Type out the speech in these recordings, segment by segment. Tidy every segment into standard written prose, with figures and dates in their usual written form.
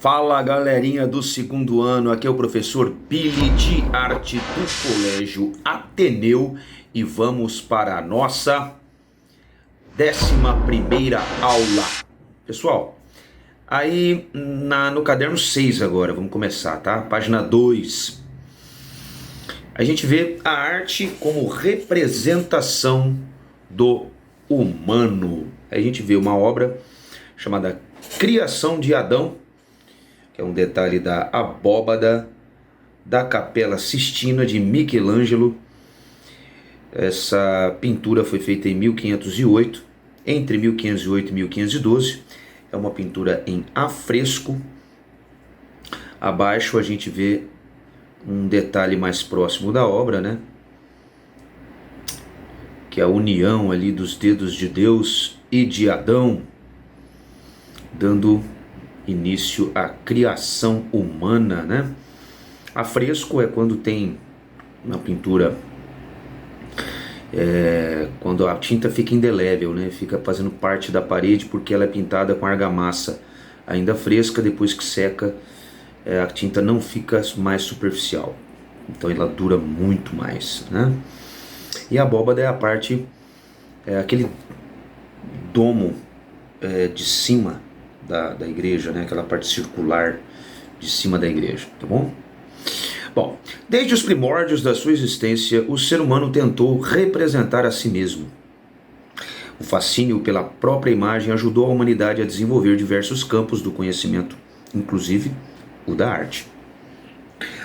Fala galerinha do segundo ano, aqui é o professor Billy de Arte do Colégio Ateneu e vamos para a nossa 11ª aula. Pessoal, aí no caderno 6 agora, vamos começar, tá? Página 2. A gente vê a arte como representação do humano. Aí a gente vê uma obra chamada Criação de Adão, que é um detalhe da abóbada da Capela Sistina de Michelangelo. Essa pintura foi feita em 1508, entre 1508 e 1512. É uma pintura em afresco. Abaixo a gente vê um detalhe mais próximo da obra, né? Que é a união ali dos dedos de Deus e de Adão, dando início à criação humana, né? Afresco é quando tem na pintura, quando a tinta fica indelével, né? Fica fazendo parte da parede porque ela é pintada com argamassa ainda fresca. Depois que seca, a tinta não fica mais superficial, então ela dura muito mais, né? E a abóbada é a parte, aquele domo de cima da igreja, né? Aquela parte circular de cima da igreja, tá bom? Bom, desde os primórdios da sua existência, o ser humano tentou representar a si mesmo. O fascínio pela própria imagem ajudou a humanidade a desenvolver diversos campos do conhecimento, inclusive o da arte.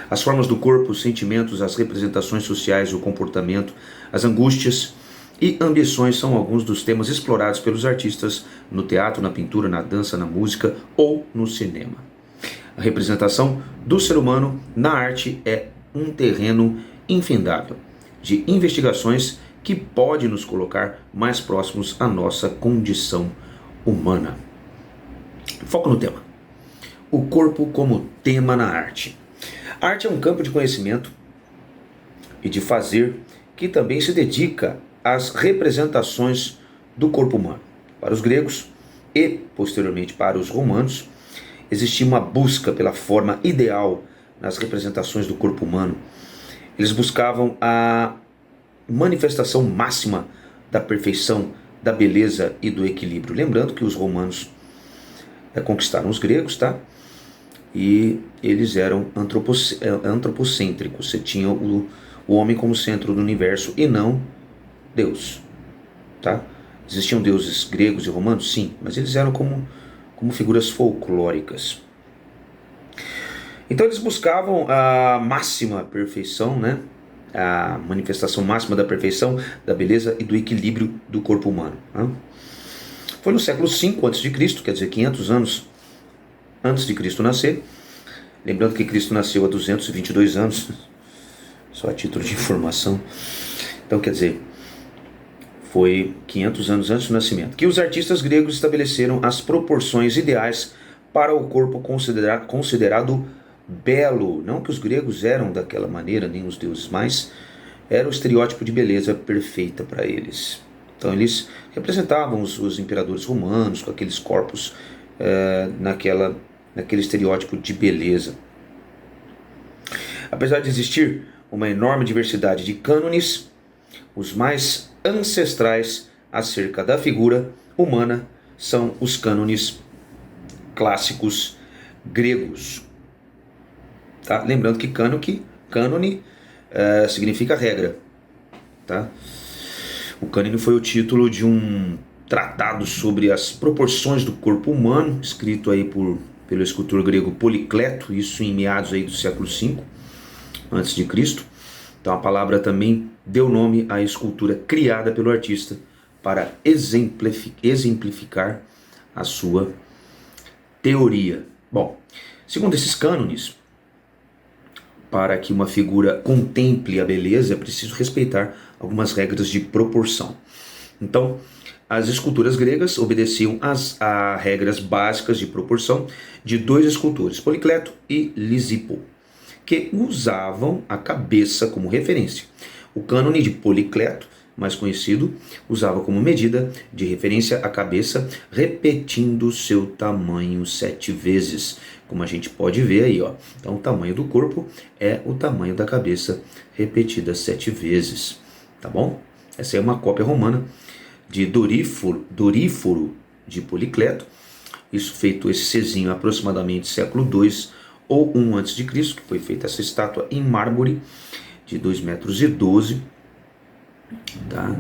As formas do corpo, os sentimentos, as representações sociais, o comportamento, as angústias e ambições são alguns dos temas explorados pelos artistas no teatro, na pintura, na dança, na música ou no cinema. A representação do ser humano na arte é um terreno infindável de investigações que pode nos colocar mais próximos à nossa condição humana. Foco no tema. O corpo como tema na arte. A arte é um campo de conhecimento e de fazer que também se dedica às representações do corpo humano. Para os gregos e, posteriormente, para os romanos, existia uma busca pela forma ideal nas representações do corpo humano. Eles buscavam a manifestação máxima da perfeição, da beleza e do equilíbrio. Lembrando que os romanos conquistaram os gregos, tá? E eles eram antropocêntricos. Você tinha o homem como centro do universo e não Deus, tá? Existiam deuses gregos e romanos? Sim, mas eles eram como figuras folclóricas. Então eles buscavam a máxima perfeição, né? A manifestação máxima da perfeição, da beleza e do equilíbrio do corpo humano, né? Foi no século V a.C., quer dizer, 500 anos antes de Cristo nascer. Lembrando que Cristo nasceu há 222 anos, só a título de informação. Então, quer dizer, foi 500 anos antes do nascimento que os artistas gregos estabeleceram as proporções ideais para o corpo considerado belo. Não que os gregos eram daquela maneira, nem os deuses, mas era o estereótipo de beleza perfeita para eles. Então eles representavam os imperadores romanos com aqueles corpos naquele estereótipo de beleza. Apesar de existir uma enorme diversidade de cânones, os mais ancestrais acerca da figura humana são os cânones clássicos gregos. Tá? Lembrando que cânone significa regra. Tá? O cânone foi o título de um tratado sobre as proporções do corpo humano, escrito aí pelo escultor grego Policleto, isso em meados aí do século V a.C. Então a palavra também deu nome à escultura criada pelo artista para exemplificar a sua teoria. Bom, segundo esses cânones, para que uma figura contemple a beleza é preciso respeitar algumas regras de proporção. Então, as esculturas gregas obedeciam a regras básicas de proporção de dois escultores, Policleto e Lisipo, que usavam a cabeça como referência. O cânone de Policleto mais conhecido, usava como medida de referência a cabeça, repetindo seu tamanho 7 vezes. Como a gente pode ver aí, ó. Então, o tamanho do corpo é o tamanho da cabeça repetida 7 vezes, tá bom? Essa é uma cópia romana de Doríforo de Policleto. Isso feito esse Czinho aproximadamente século II ou 1 a.C., que foi feita essa estátua em mármore de 2,12 metros. Tá?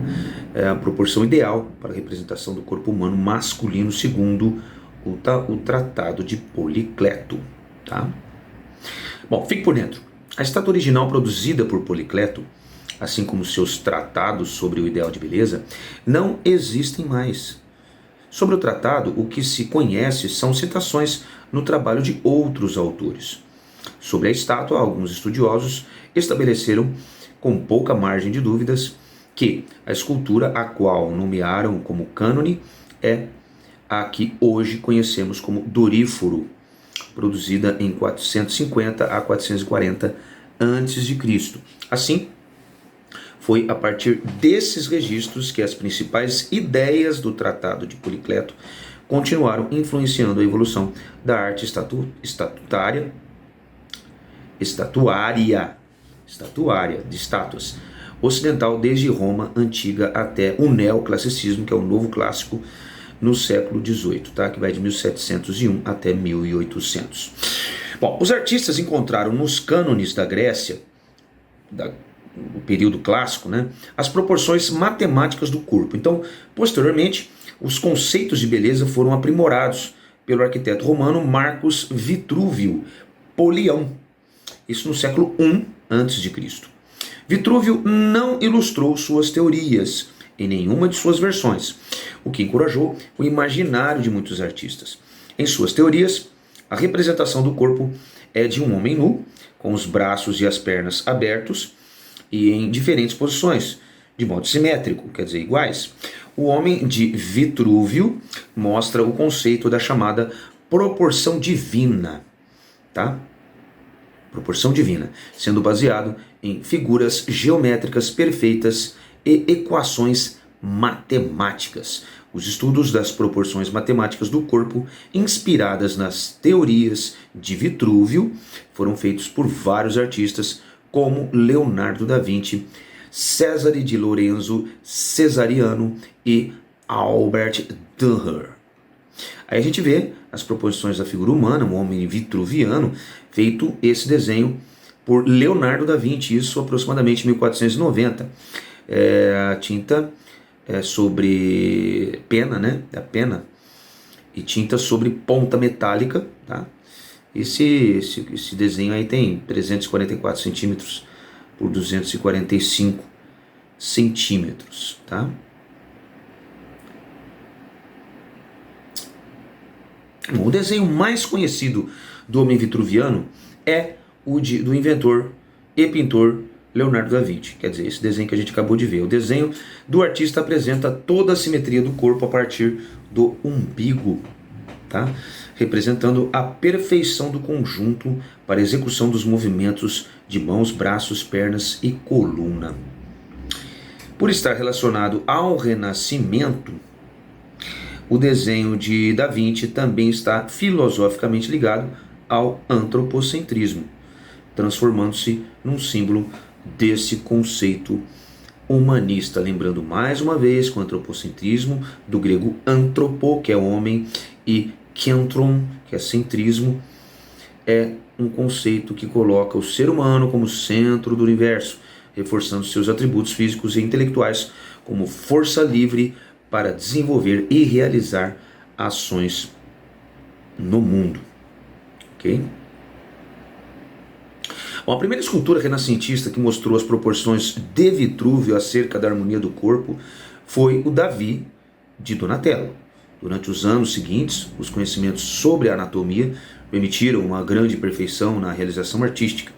É a proporção ideal para a representação do corpo humano masculino segundo o Tratado de Policleto. Tá? Bom, fique por dentro. A estátua original produzida por Policleto, assim como seus tratados sobre o ideal de beleza, não existem mais. Sobre o tratado, o que se conhece são citações no trabalho de outros autores. Sobre a estátua, alguns estudiosos estabeleceram, com pouca margem de dúvidas, que a escultura a qual nomearam como cânone é a que hoje conhecemos como Doríforo, produzida em 450 a 440 a.C. Assim, foi a partir desses registros que as principais ideias do Tratado de Policleto continuaram influenciando a evolução da arte estatuária de estátuas ocidental, desde Roma antiga até o neoclassicismo, que é o novo clássico no século XVIII, tá? Que vai de 1701 até 1800. Bom, os artistas encontraram nos cânones da Grécia, o período clássico, né, as proporções matemáticas do corpo. Então, posteriormente, os conceitos de beleza foram aprimorados pelo arquiteto romano Marcus Vitruvio Polião, isso no século I a.C. Vitrúvio não ilustrou suas teorias em nenhuma de suas versões, o que encorajou o imaginário de muitos artistas. Em suas teorias, a representação do corpo é de um homem nu, com os braços e as pernas abertos e em diferentes posições, de modo simétrico, quer dizer, iguais. O homem de Vitrúvio mostra o conceito da chamada proporção divina, tá? Proporção divina, sendo baseado em figuras geométricas perfeitas e equações matemáticas. Os estudos das proporções matemáticas do corpo, inspiradas nas teorias de Vitrúvio, foram feitos por vários artistas como Leonardo da Vinci, Cesare di Lorenzo Cesariano e Albert Dürer. Aí a gente vê as proporções da figura humana, um homem vitruviano, feito esse desenho por Leonardo da Vinci, isso aproximadamente 1490. A tinta sobre pena, né? A pena e tinta sobre ponta metálica, tá? Esse desenho aí tem 344 centímetros por 245 centímetros, tá? Bom, o desenho mais conhecido do homem vitruviano é o do inventor e pintor Leonardo da Vinci. Quer dizer, esse desenho que a gente acabou de ver. O desenho do artista apresenta toda a simetria do corpo a partir do umbigo, tá? Representando a perfeição do conjunto para a execução dos movimentos de mãos, braços, pernas e coluna. Por estar relacionado ao Renascimento, o desenho de Da Vinci também está filosoficamente ligado ao antropocentrismo, transformando-se num símbolo desse conceito humanista. Lembrando mais uma vez que o antropocentrismo, do grego antropo, que é homem, e kentron, que é centrismo, é um conceito que coloca o ser humano como centro do universo, reforçando seus atributos físicos e intelectuais como força livre para desenvolver e realizar ações no mundo. Ok? Bom, a primeira escultura renascentista que mostrou as proporções de Vitrúvio acerca da harmonia do corpo foi o Davi de Donatello. Durante os anos seguintes, os conhecimentos sobre a anatomia permitiram uma grande perfeição na realização artística.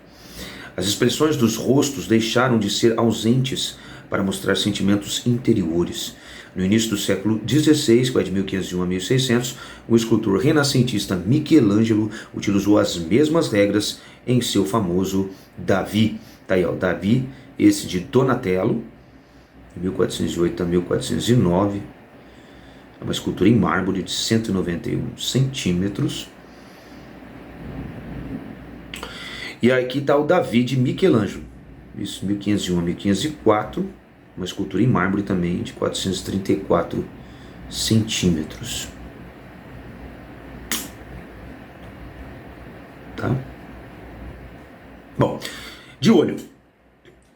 As expressões dos rostos deixaram de ser ausentes para mostrar sentimentos interiores. No início do século XVI, que vai de 1501 a 1600, o escultor renascentista Michelangelo utilizou as mesmas regras em seu famoso Davi. Tá aí, ó, Davi, esse de Donatello, de 1408 a 1409. É uma escultura em mármore de 191 centímetros. E aqui está o Davi de Michelangelo, isso, 1501 a 1504, uma escultura em mármore também de 434 centímetros. Tá? Bom, de olho.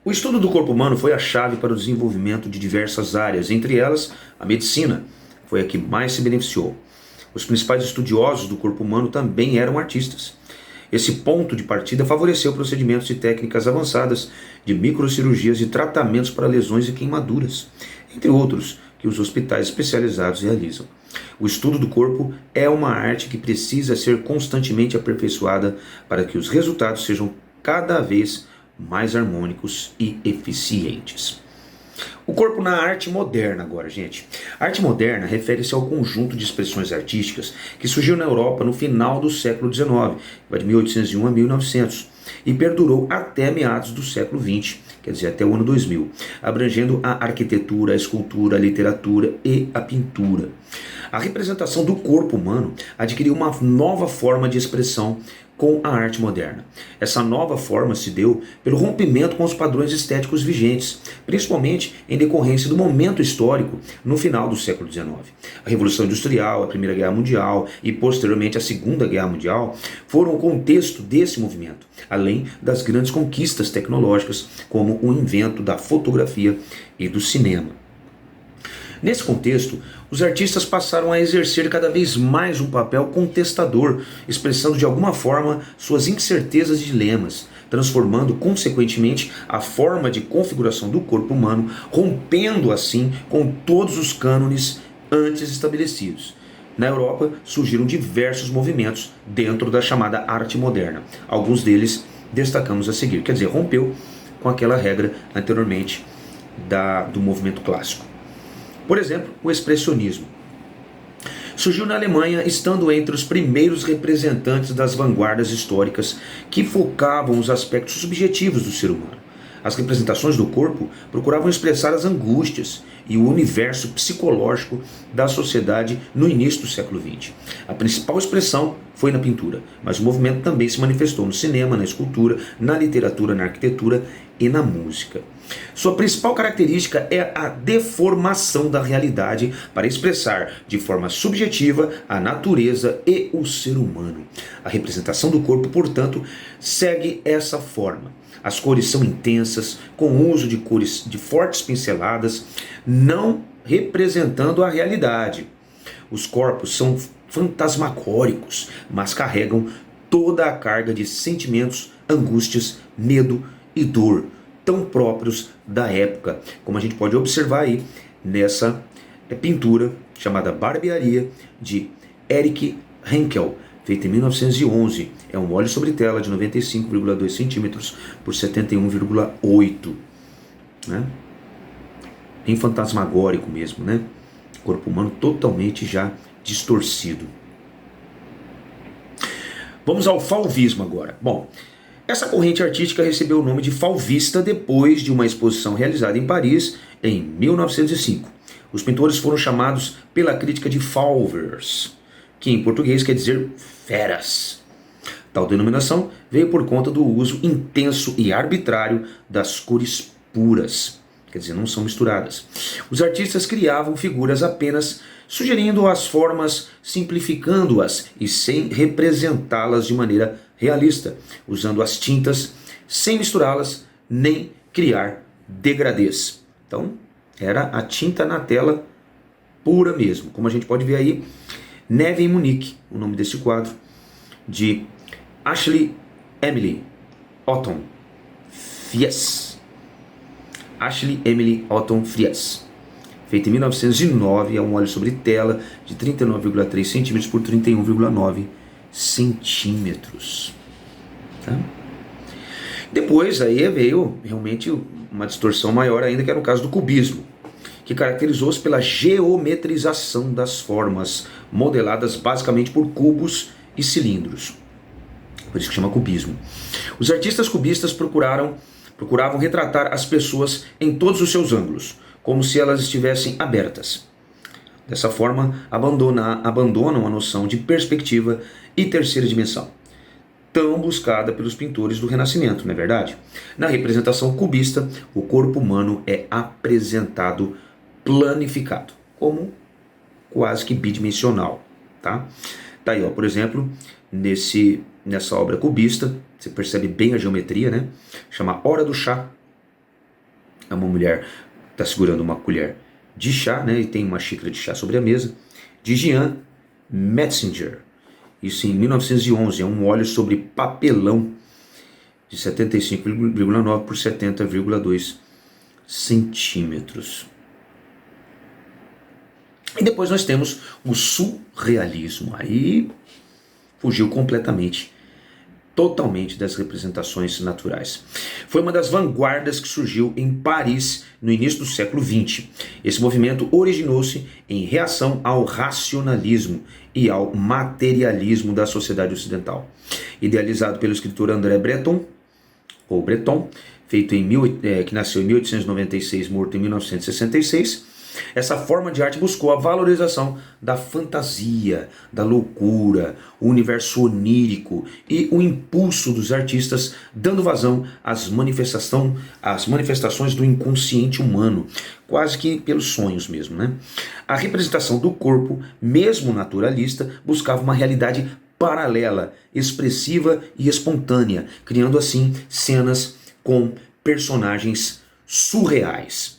O estudo do corpo humano foi a chave para o desenvolvimento de diversas áreas, entre elas a medicina, foi a que mais se beneficiou. Os principais estudiosos do corpo humano também eram artistas. Esse ponto de partida favoreceu procedimentos e técnicas avançadas de microcirurgias e tratamentos para lesões e queimaduras, entre outros que os hospitais especializados realizam. O estudo do corpo é uma arte que precisa ser constantemente aperfeiçoada para que os resultados sejam cada vez mais harmônicos e eficientes. O corpo na arte moderna agora, gente. A arte moderna refere-se ao conjunto de expressões artísticas que surgiu na Europa no final do século XIX, vai de 1801 a 1900, e perdurou até meados do século XX, quer dizer, até o ano 2000, abrangendo a arquitetura, a escultura, a literatura e a pintura. A representação do corpo humano adquiriu uma nova forma de expressão com a arte moderna. Essa nova forma se deu pelo rompimento com os padrões estéticos vigentes, principalmente em decorrência do momento histórico no final do século XIX. A Revolução Industrial, a Primeira Guerra Mundial e posteriormente a Segunda Guerra Mundial foram o contexto desse movimento, além das grandes conquistas tecnológicas como o invento da fotografia e do cinema. Nesse contexto, os artistas passaram a exercer cada vez mais um papel contestador, expressando de alguma forma suas incertezas e dilemas, transformando consequentemente a forma de configuração do corpo humano, rompendo assim com todos os cânones antes estabelecidos. Na Europa surgiram diversos movimentos dentro da chamada arte moderna. Alguns deles destacamos a seguir, quer dizer, rompeu com aquela regra anteriormente do movimento clássico. Por exemplo, o expressionismo. Surgiu na Alemanha, estando entre os primeiros representantes das vanguardas históricas que focavam os aspectos subjetivos do ser humano. As representações do corpo procuravam expressar as angústias e o universo psicológico da sociedade no início do século XX. A principal expressão foi na pintura, mas o movimento também se manifestou no cinema, na escultura, na literatura, na arquitetura e na música. Sua principal característica é a deformação da realidade para expressar de forma subjetiva a natureza e o ser humano. A representação do corpo, portanto, segue essa forma. As cores são intensas, com o uso de cores de fortes pinceladas, não representando a realidade. Os corpos são fantasmagóricos, mas carregam toda a carga de sentimentos, angústias, medo e dor, tão próprios da época, como a gente pode observar aí nessa pintura chamada Barbearia, de Erich Henkel, feita em 1911. É um óleo sobre tela de 95,2 centímetros por 71,8. Né? Bem fantasmagórico mesmo, né? Corpo humano totalmente já distorcido. Vamos ao fauvismo agora. Bom, essa corrente artística recebeu o nome de fauvista depois de uma exposição realizada em Paris em 1905. Os pintores foram chamados pela crítica de fauvers, que em português quer dizer feras. Tal denominação veio por conta do uso intenso e arbitrário das cores puras, quer dizer, não são misturadas. Os artistas criavam figuras apenas sugerindo as formas, simplificando-as e sem representá-las de maneira realista, usando as tintas sem misturá-las nem criar degradês. Então, era a tinta na tela pura mesmo, como a gente pode ver aí, Neve em Munique, o nome desse quadro, de Ashley Emily Otton Fries. Ashley Emily Otton Fries, feito em 1909, é um óleo sobre tela de 39,3 centímetros por 31,9 centímetros. Tá? Depois aí veio realmente uma distorção maior ainda, que era o caso do cubismo, que caracterizou-se pela geometrização das formas, modeladas basicamente por cubos e cilindros. Por isso que chama cubismo. Os artistas cubistas procuravam retratar as pessoas em todos os seus ângulos, como se elas estivessem abertas. Dessa forma, abandonam a noção de perspectiva e terceira dimensão, tão buscada pelos pintores do Renascimento, não é verdade? Na representação cubista, o corpo humano é apresentado planificado, como quase que bidimensional, tá? Tá aí, ó, por exemplo, nessa obra cubista, você percebe bem a geometria, né? Chama Hora do Chá. É uma mulher está segurando uma colher de chá, né? E tem uma xícara de chá sobre a mesa. De Jean Metzinger. Isso em 1911. É um óleo sobre papelão de 75,9 por 70,2 centímetros. E depois nós temos o surrealismo. Aí fugiu totalmente das representações naturais. Foi uma das vanguardas que surgiu em Paris no início do século XX. Esse movimento originou-se em reação ao racionalismo e ao materialismo da sociedade ocidental. Idealizado pelo escritor André Breton, que nasceu em 1896, morto em 1966, essa forma de arte buscou a valorização da fantasia, da loucura, o universo onírico e o impulso dos artistas, dando vazão às manifestações do inconsciente humano, quase que pelos sonhos mesmo, né? A representação do corpo, mesmo naturalista, buscava uma realidade paralela, expressiva e espontânea, criando assim cenas com personagens surreais.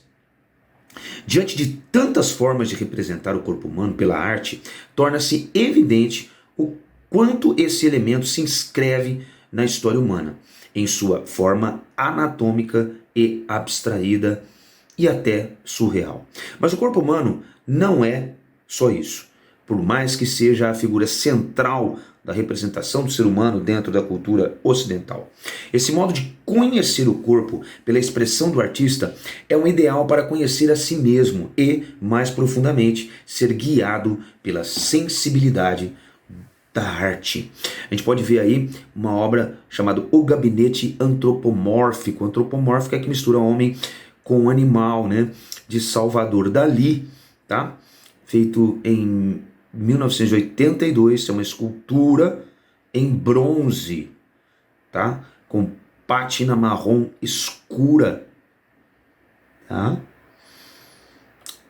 Diante de tantas formas de representar o corpo humano pela arte, torna-se evidente o quanto esse elemento se inscreve na história humana, em sua forma anatômica e abstraída e até surreal. Mas o corpo humano não é só isso. Por mais que seja a figura central da representação do ser humano dentro da cultura ocidental. Esse modo de conhecer o corpo pela expressão do artista é um ideal para conhecer a si mesmo e, mais profundamente, ser guiado pela sensibilidade da arte. A gente pode ver aí uma obra chamada O Gabinete Antropomórfico. Antropomórfico é que mistura homem com animal, né? De Salvador Dalí, tá? Feito em 1982, é uma escultura em bronze, tá? Com pátina marrom escura, tá?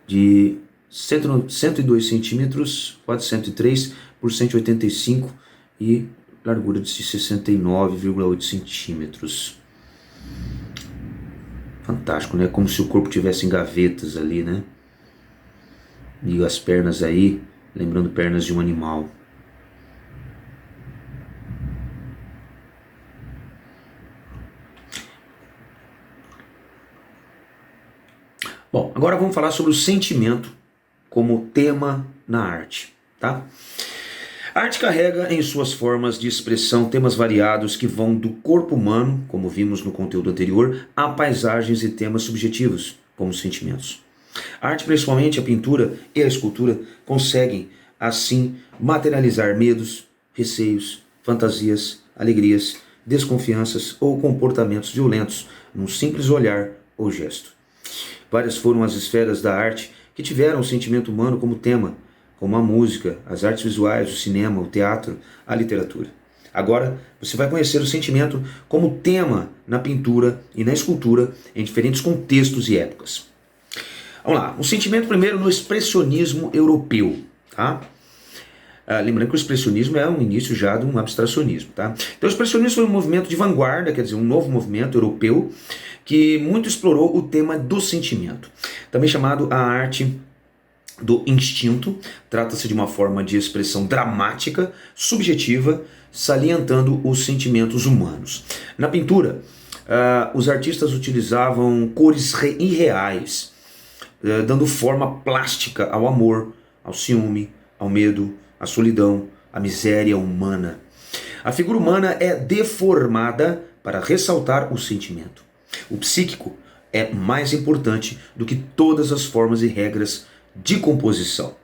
De 102 centímetros, quase 103 por 185 e largura de 69,8 centímetros. Fantástico, né? Como se o corpo tivesse em gavetas ali, né? E as pernas aí, lembrando pernas de um animal. Bom, agora vamos falar sobre o sentimento como tema na arte, tá? A arte carrega em suas formas de expressão temas variados que vão do corpo humano, como vimos no conteúdo anterior, a paisagens e temas subjetivos, como sentimentos. A arte, principalmente a pintura e a escultura, conseguem, assim, materializar medos, receios, fantasias, alegrias, desconfianças ou comportamentos violentos num simples olhar ou gesto. Várias foram as esferas da arte que tiveram o sentimento humano como tema, como a música, as artes visuais, o cinema, o teatro, a literatura. Agora, você vai conhecer o sentimento como tema na pintura e na escultura em diferentes contextos e épocas. Vamos lá, o sentimento primeiro no expressionismo europeu, tá? Lembrando que o expressionismo é um início já de um abstracionismo, tá? Então o expressionismo foi um movimento de vanguarda, quer dizer, um novo movimento europeu que muito explorou o tema do sentimento, também chamado a arte do instinto. Trata-se de uma forma de expressão dramática, subjetiva, salientando os sentimentos humanos. Na pintura, os artistas utilizavam cores irreais, dando forma plástica ao amor, ao ciúme, ao medo, à solidão, à miséria humana. A figura humana é deformada para ressaltar o sentimento. O psíquico é mais importante do que todas as formas e regras de composição.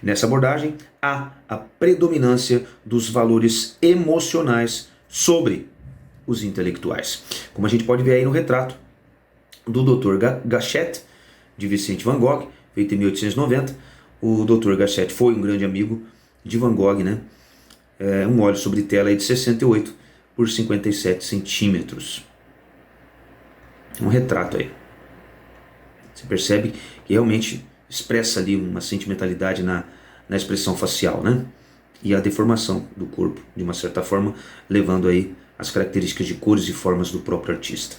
Nessa abordagem, há a predominância dos valores emocionais sobre os intelectuais. Como a gente pode ver aí no retrato do Dr. Gachet, de Vicente Van Gogh, feito em 1890. O Dr. Garcetti foi um grande amigo de Van Gogh, né? Um óleo sobre tela aí de 68 por 57 centímetros. Um retrato aí. Você percebe que realmente expressa ali uma sentimentalidade na expressão facial, né? E a deformação do corpo, de uma certa forma, levando aí as características de cores e formas do próprio artista.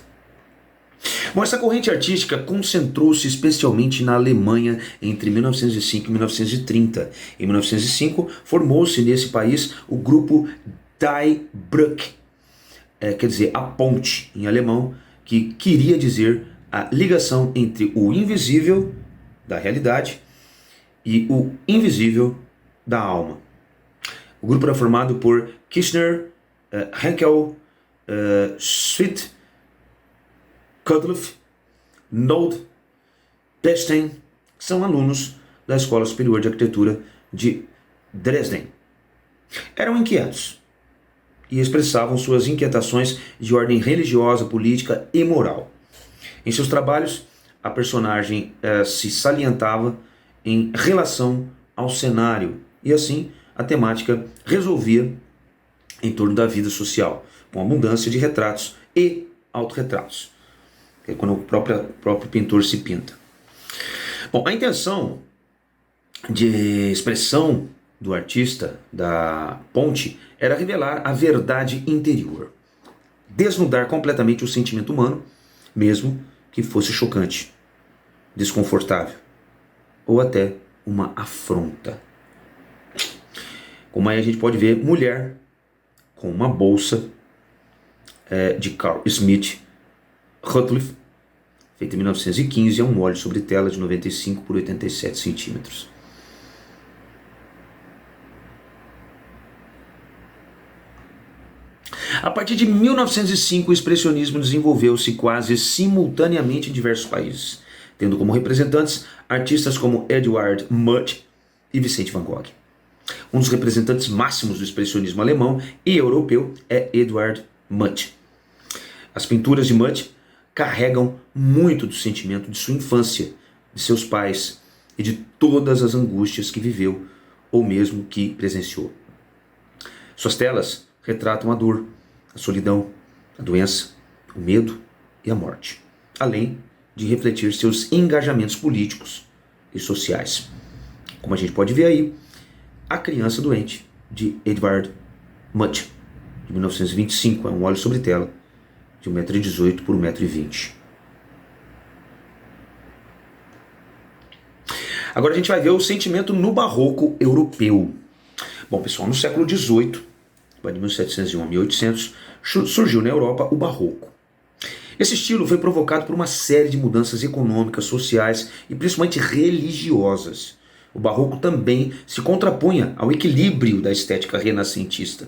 Bom, essa corrente artística concentrou-se especialmente na Alemanha entre 1905 e 1930. Em 1905, formou-se nesse país o grupo Die Brücke, quer dizer, a ponte em alemão, que queria dizer a ligação entre o invisível da realidade e o invisível da alma. O grupo era formado por Kirchner, Henkel, Schmidt, Kudloff, Node, Bechstein, que são alunos da Escola Superior de Arquitetura de Dresden. Eram inquietos e expressavam suas inquietações de ordem religiosa, política e moral. Em seus trabalhos, a personagem se salientava em relação ao cenário e assim a temática resolvia em torno da vida social, com abundância de retratos e autorretratos. É quando o próprio pintor se pinta. Bom, a intenção de expressão do artista da ponte era revelar a verdade interior, desnudar completamente o sentimento humano, mesmo que fosse chocante, desconfortável ou até uma afronta. Como aí a gente pode ver, mulher com uma bolsa de Carl Smith Rutliff, feito em 1915, é um óleo sobre tela de 95 por 87 centímetros. A partir de 1905, o expressionismo desenvolveu-se quase simultaneamente em diversos países, tendo como representantes artistas como Edward Munch e Vicente Van Gogh. Um dos representantes máximos do expressionismo alemão e europeu é Edward Munch. As pinturas de Munch carregam muito do sentimento de sua infância, de seus pais e de todas as angústias que viveu ou mesmo que presenciou. Suas telas retratam a dor, a solidão, a doença, o medo e a morte, além de refletir seus engajamentos políticos e sociais. Como a gente pode ver aí, A Criança Doente, de Edvard Munch, de 1925, é um óleo sobre tela de 1,18 m por 1,20 m. Agora a gente vai ver o sentimento no barroco europeu. Bom, pessoal, no século XVIII, de 1701 a 1800, surgiu na Europa o barroco. Esse estilo foi provocado por uma série de mudanças econômicas, sociais e principalmente religiosas. O barroco também se contrapunha ao equilíbrio da estética renascentista,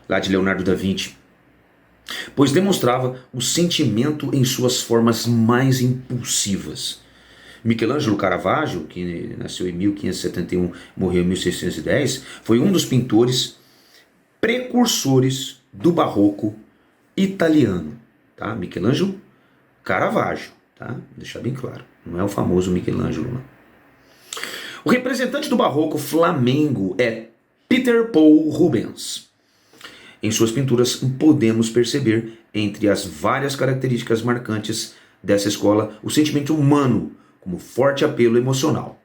lá de Leonardo da Vinci, pois demonstrava o sentimento em suas formas mais impulsivas. Michelangelo Caravaggio, que nasceu em 1571 e morreu em 1610, foi um dos pintores precursores do barroco italiano. Tá? Michelangelo Caravaggio, tá? Vou deixar bem claro, não é o famoso Michelangelo, não. O representante do barroco flamengo é Peter Paul Rubens. Em suas pinturas podemos perceber, entre as várias características marcantes dessa escola, o sentimento humano como forte apelo emocional.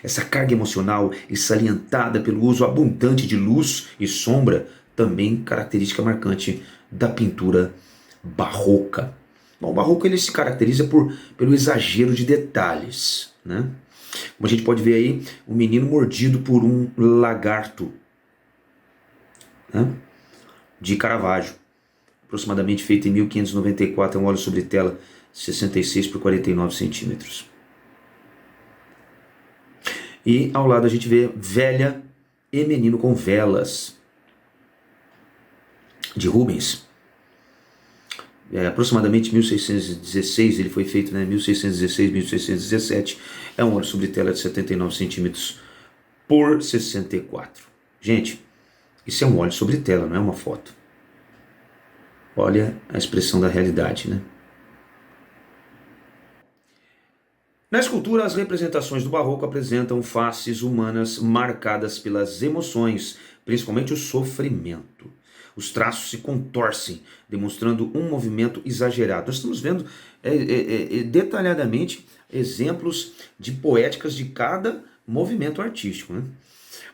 Essa carga emocional é salientada pelo uso abundante de luz e sombra, também característica marcante da pintura barroca. Bom, o barroco ele se caracteriza pelo exagero de detalhes, né? Como a gente pode ver aí, um menino mordido por um lagarto, né? De Caravaggio, aproximadamente feito em 1594, é um óleo sobre tela 66 por 49 centímetros. E ao lado a gente vê Velha e Menino com Velas, de Rubens. Aproximadamente 1616, ele foi feito, né, 1616, 1617, é um óleo sobre tela de 79 centímetros por 64. Gente, isso é um óleo sobre tela, não é uma foto. Olha a expressão da realidade, né? Na escultura, as representações do barroco apresentam faces humanas marcadas pelas emoções, principalmente o sofrimento. Os traços se contorcem, demonstrando um movimento exagerado. Nós estamos vendo detalhadamente exemplos de poéticas de cada movimento artístico, né?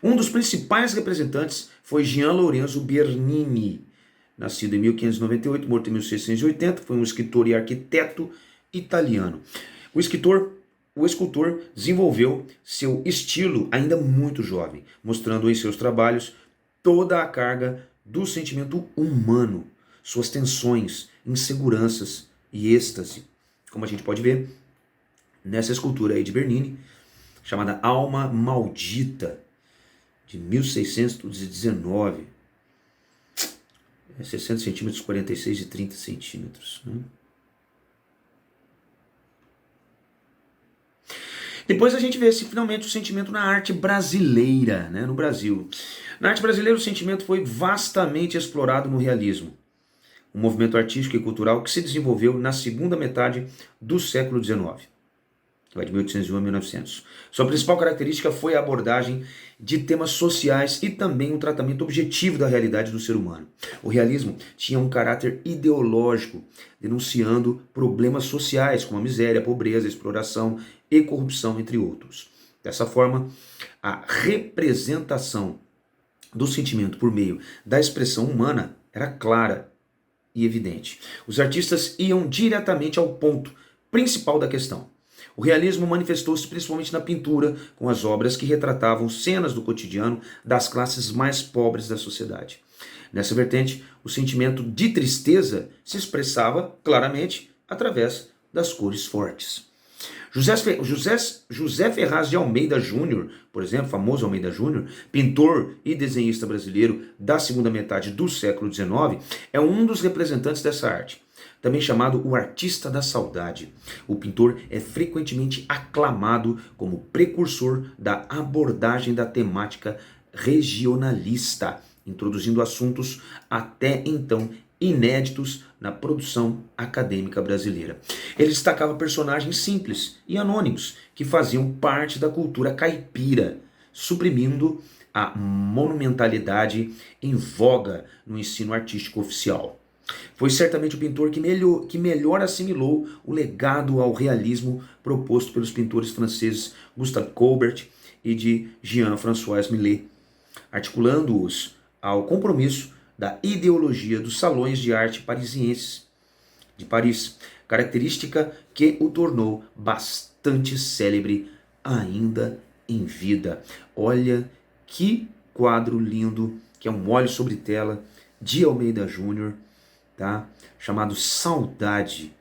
Um dos principais representantes foi Gian Lorenzo Bernini, nascido em 1598, morto em 1680, foi um escritor e arquiteto italiano. O escultor desenvolveu seu estilo ainda muito jovem, mostrando em seus trabalhos toda a carga do sentimento humano, suas tensões, inseguranças e êxtase, como a gente pode ver nessa escultura aí de Bernini, chamada Alma Maldita, de 1619, 60 centímetros, 46 e 30 centímetros. Né? Depois a gente vê finalmente o sentimento na arte brasileira, né, no Brasil. Na arte brasileira o sentimento foi vastamente explorado no realismo, um movimento artístico e cultural que se desenvolveu na segunda metade do século XIX, que vai de 1801 a 1900. Sua principal característica foi a abordagem de temas sociais e também um tratamento objetivo da realidade do ser humano. O realismo tinha um caráter ideológico, denunciando problemas sociais como a miséria, a pobreza, a exploração e corrupção, entre outros. Dessa forma, a representação do sentimento por meio da expressão humana era clara e evidente. Os artistas iam diretamente ao ponto principal da questão. O realismo manifestou-se principalmente na pintura, com as obras que retratavam cenas do cotidiano das classes mais pobres da sociedade. Nessa vertente, o sentimento de tristeza se expressava claramente através das cores fortes. José Ferraz de Almeida Júnior, por exemplo, famoso Almeida Júnior, pintor e desenhista brasileiro da segunda metade do século XIX, é um dos representantes dessa arte. Também chamado o artista da saudade. O pintor é frequentemente aclamado como precursor da abordagem da temática regionalista, introduzindo assuntos até então inéditos na produção acadêmica brasileira. Ele destacava personagens simples e anônimos que faziam parte da cultura caipira, suprimindo a monumentalidade em voga no ensino artístico oficial. Foi certamente o pintor que melhor assimilou o legado ao realismo proposto pelos pintores franceses Gustave Courbet e de Jean-François Millet, articulando-os ao compromisso da ideologia dos salões de arte parisienses de Paris, característica que o tornou bastante célebre ainda em vida. Olha que quadro lindo, que é um óleo sobre tela de Almeida Júnior, tá? Chamado Saudade.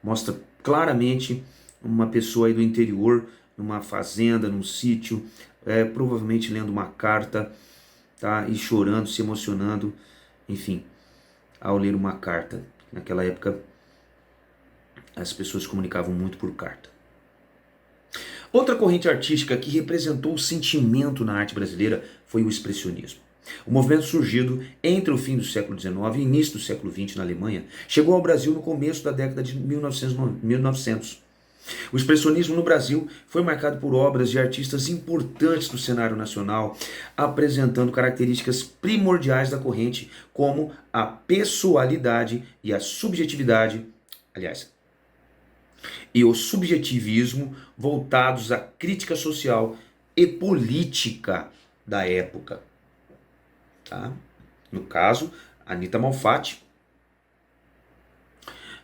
Mostra claramente uma pessoa aí do interior, numa fazenda, num sítio, provavelmente lendo uma carta, tá? E chorando, se emocionando, enfim, ao ler uma carta. Naquela época as pessoas se comunicavam muito por carta. Outra corrente artística que representou o sentimento na arte brasileira foi o expressionismo. O movimento surgido entre o fim do século XIX e início do século XX na Alemanha chegou ao Brasil no começo da década de 1900. O expressionismo no Brasil foi marcado por obras de artistas importantes do cenário nacional, apresentando características primordiais da corrente, como a pessoalidade e a subjetividade, e o subjetivismo voltados à crítica social e política da época. Tá? No caso, Anita Malfatti.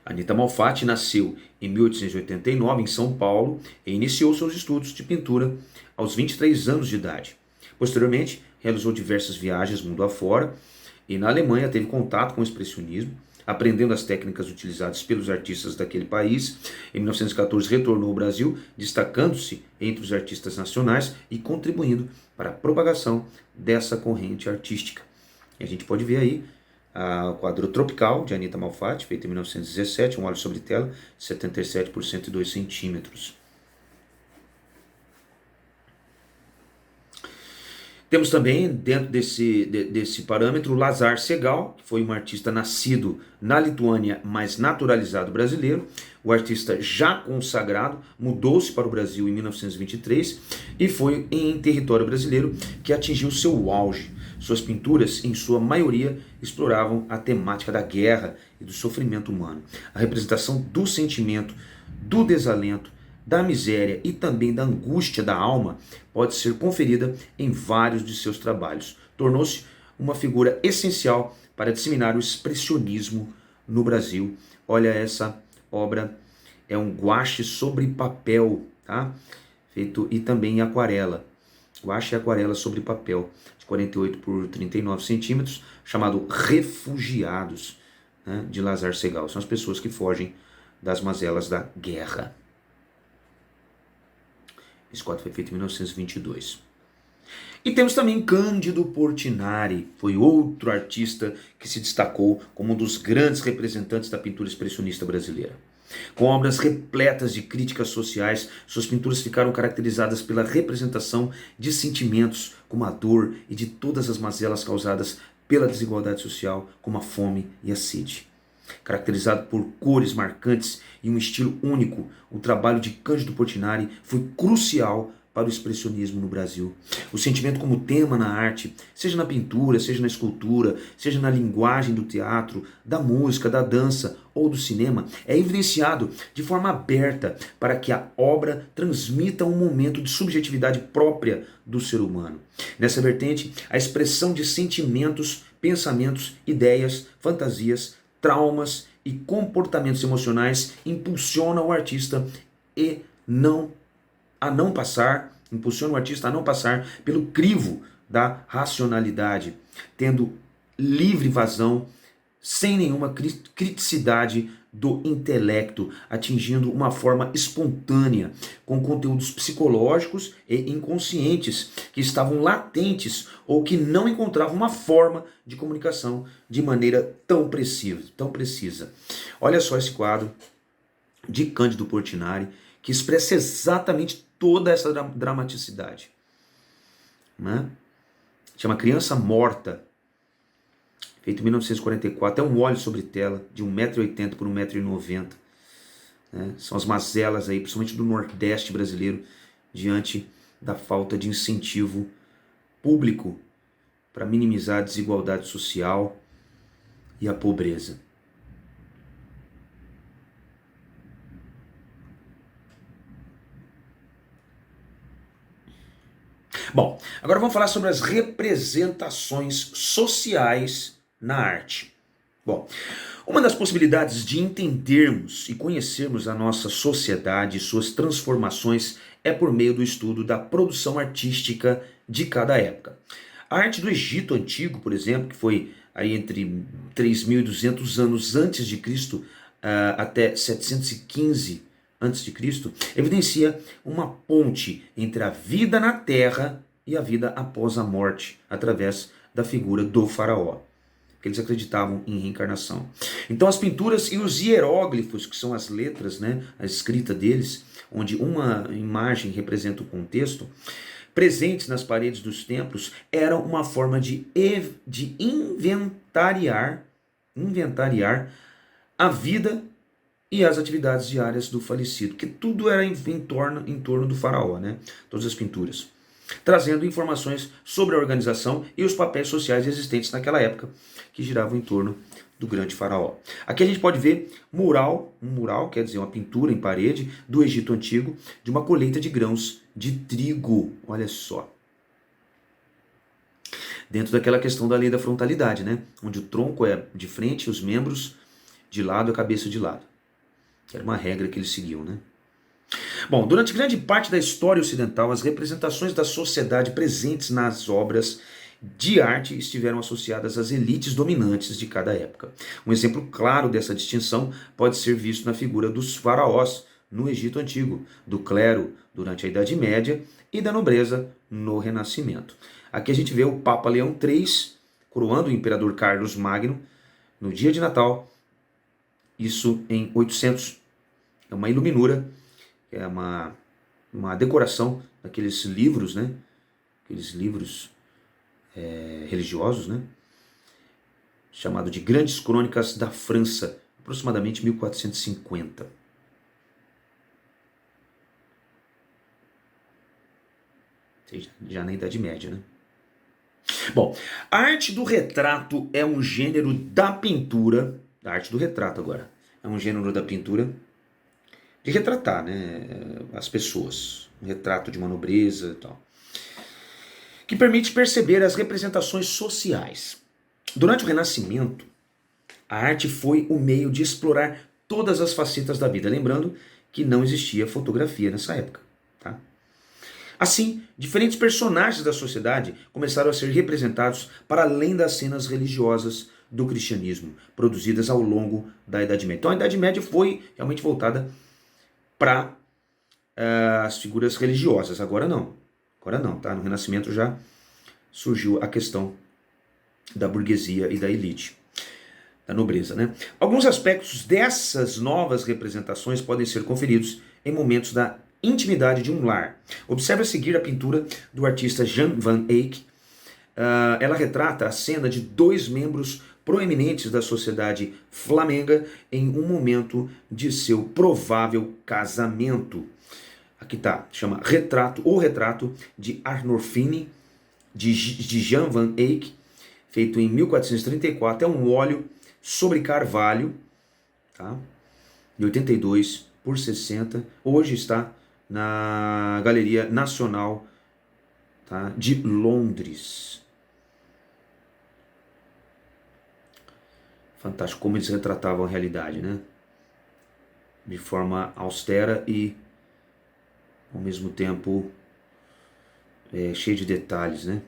Anita Malfatti nasceu em 1889 em São Paulo e iniciou seus estudos de pintura aos 23 anos de idade. Posteriormente, realizou diversas viagens mundo afora e na Alemanha teve contato com o expressionismo, aprendendo as técnicas utilizadas pelos artistas daquele país. Em 1914 retornou ao Brasil, destacando-se entre os artistas nacionais e contribuindo para a propagação dessa corrente artística. E a gente pode ver aí o quadro Tropical, de Anita Malfatti, feito em 1917, um óleo sobre tela, 77 por 102 centímetros. Temos também, dentro desse parâmetro, Lazar Segal, que foi um artista nascido na Lituânia, mas naturalizado brasileiro. O artista já consagrado mudou-se para o Brasil em 1923 e foi em território brasileiro que atingiu seu auge. Suas pinturas, em sua maioria, exploravam a temática da guerra e do sofrimento humano. A representação do sentimento, do desalento, da miséria e também da angústia da alma pode ser conferida em vários de seus trabalhos. Tornou-se uma figura essencial para disseminar o expressionismo no Brasil. Olha, essa obra é um guache sobre papel, tá? Feito e também em aquarela. Guache e aquarela sobre papel, de 48 por 39 centímetros, chamado Refugiados, né, de Lazar Segal. São as pessoas que fogem das mazelas da guerra. Esse quadro foi feito em 1922. E temos também Cândido Portinari, foi outro artista que se destacou como um dos grandes representantes da pintura expressionista brasileira. Com obras repletas de críticas sociais, suas pinturas ficaram caracterizadas pela representação de sentimentos como a dor e de todas as mazelas causadas pela desigualdade social, como a fome e a sede. Caracterizado por cores marcantes e um estilo único, o trabalho de Cândido Portinari foi crucial para o expressionismo no Brasil. O sentimento como tema na arte, seja na pintura, seja na escultura, seja na linguagem do teatro, da música, da dança ou do cinema, é evidenciado de forma aberta para que a obra transmita um momento de subjetividade própria do ser humano. Nessa vertente, a expressão de sentimentos, pensamentos, ideias, fantasias, traumas e comportamentos emocionais impulsiona o artista impulsiona o artista a não passar pelo crivo da racionalidade, tendo livre vazão, sem nenhuma criticidade do intelecto, atingindo uma forma espontânea, com conteúdos psicológicos e inconscientes que estavam latentes ou que não encontravam uma forma de comunicação de maneira tão precisa. Olha só esse quadro de Cândido Portinari, que expressa exatamente toda essa dramaticidade. Né? Chama Criança Morta, feito em 1944, é um óleo sobre tela de 1,80 m por 1,90 m. Né? São as mazelas aí, principalmente do Nordeste brasileiro, diante da falta de incentivo público para minimizar a desigualdade social e a pobreza. Bom, agora vamos falar sobre as representações sociais na arte. Bom, uma das possibilidades de entendermos e conhecermos a nossa sociedade e suas transformações é por meio do estudo da produção artística de cada época. A arte do Egito Antigo, por exemplo, que foi aí entre 3.200 anos antes de Cristo até 715 antes de Cristo, evidencia uma ponte entre a vida na terra e a vida após a morte, através da figura do faraó. Porque eles acreditavam em reencarnação. Então as pinturas e os hieróglifos, que são as letras, né, a escrita deles, onde uma imagem representa o contexto, presentes nas paredes dos templos, eram uma forma de inventariar a vida e as atividades diárias do falecido, que tudo era em torno do faraó, né? Todas as pinturas, trazendo informações sobre a organização e os papéis sociais existentes naquela época, que giravam em torno do grande faraó. Aqui a gente pode ver um mural, quer dizer, uma pintura em parede do Egito Antigo, de uma colheita de grãos de trigo, olha só. Dentro daquela questão da lei da frontalidade, né? Onde o tronco é de frente, os membros de lado, a cabeça de lado. Era uma regra que eles seguiam, né? Bom, durante grande parte da história ocidental, as representações da sociedade presentes nas obras de arte estiveram associadas às elites dominantes de cada época. Um exemplo claro dessa distinção pode ser visto na figura dos faraós no Egito Antigo, do clero durante a Idade Média e da nobreza no Renascimento. Aqui a gente vê o Papa Leão III coroando o imperador Carlos Magno no dia de Natal, isso em 800. É uma iluminura, é uma decoração daqueles livros, né? Aqueles livros religiosos, né? Chamado de Grandes Crônicas da França, aproximadamente 1450. Já na Idade Média, né? Bom, a arte do retrato é um gênero da pintura, da arte do retrato agora, é um gênero da pintura de retratar, né, as pessoas, um retrato de uma nobreza e tal, que permite perceber as representações sociais. Durante o Renascimento, a arte foi o meio de explorar todas as facetas da vida, lembrando que não existia fotografia nessa época, tá? Assim, diferentes personagens da sociedade começaram a ser representados para além das cenas religiosas do cristianismo, produzidas ao longo da Idade Média. Então a Idade Média foi realmente voltada para as figuras religiosas. Agora não, tá? No Renascimento já surgiu a questão da burguesia e da elite, da nobreza, né? Alguns aspectos dessas novas representações podem ser conferidos em momentos da intimidade de um lar. Observe a seguir a pintura do artista Jan van Eyck. Ela retrata a cena de dois membros proeminentes da sociedade flamenga em um momento de seu provável casamento. Aqui tá, chama O Retrato de Arnolfini, de Jan van Eyck, feito em 1434. É um óleo sobre carvalho, tá? De 82 por 60. Hoje está na Galeria Nacional, tá, de Londres. Fantástico como eles retratavam a realidade, né? De forma austera e, ao mesmo tempo, cheio de detalhes, né?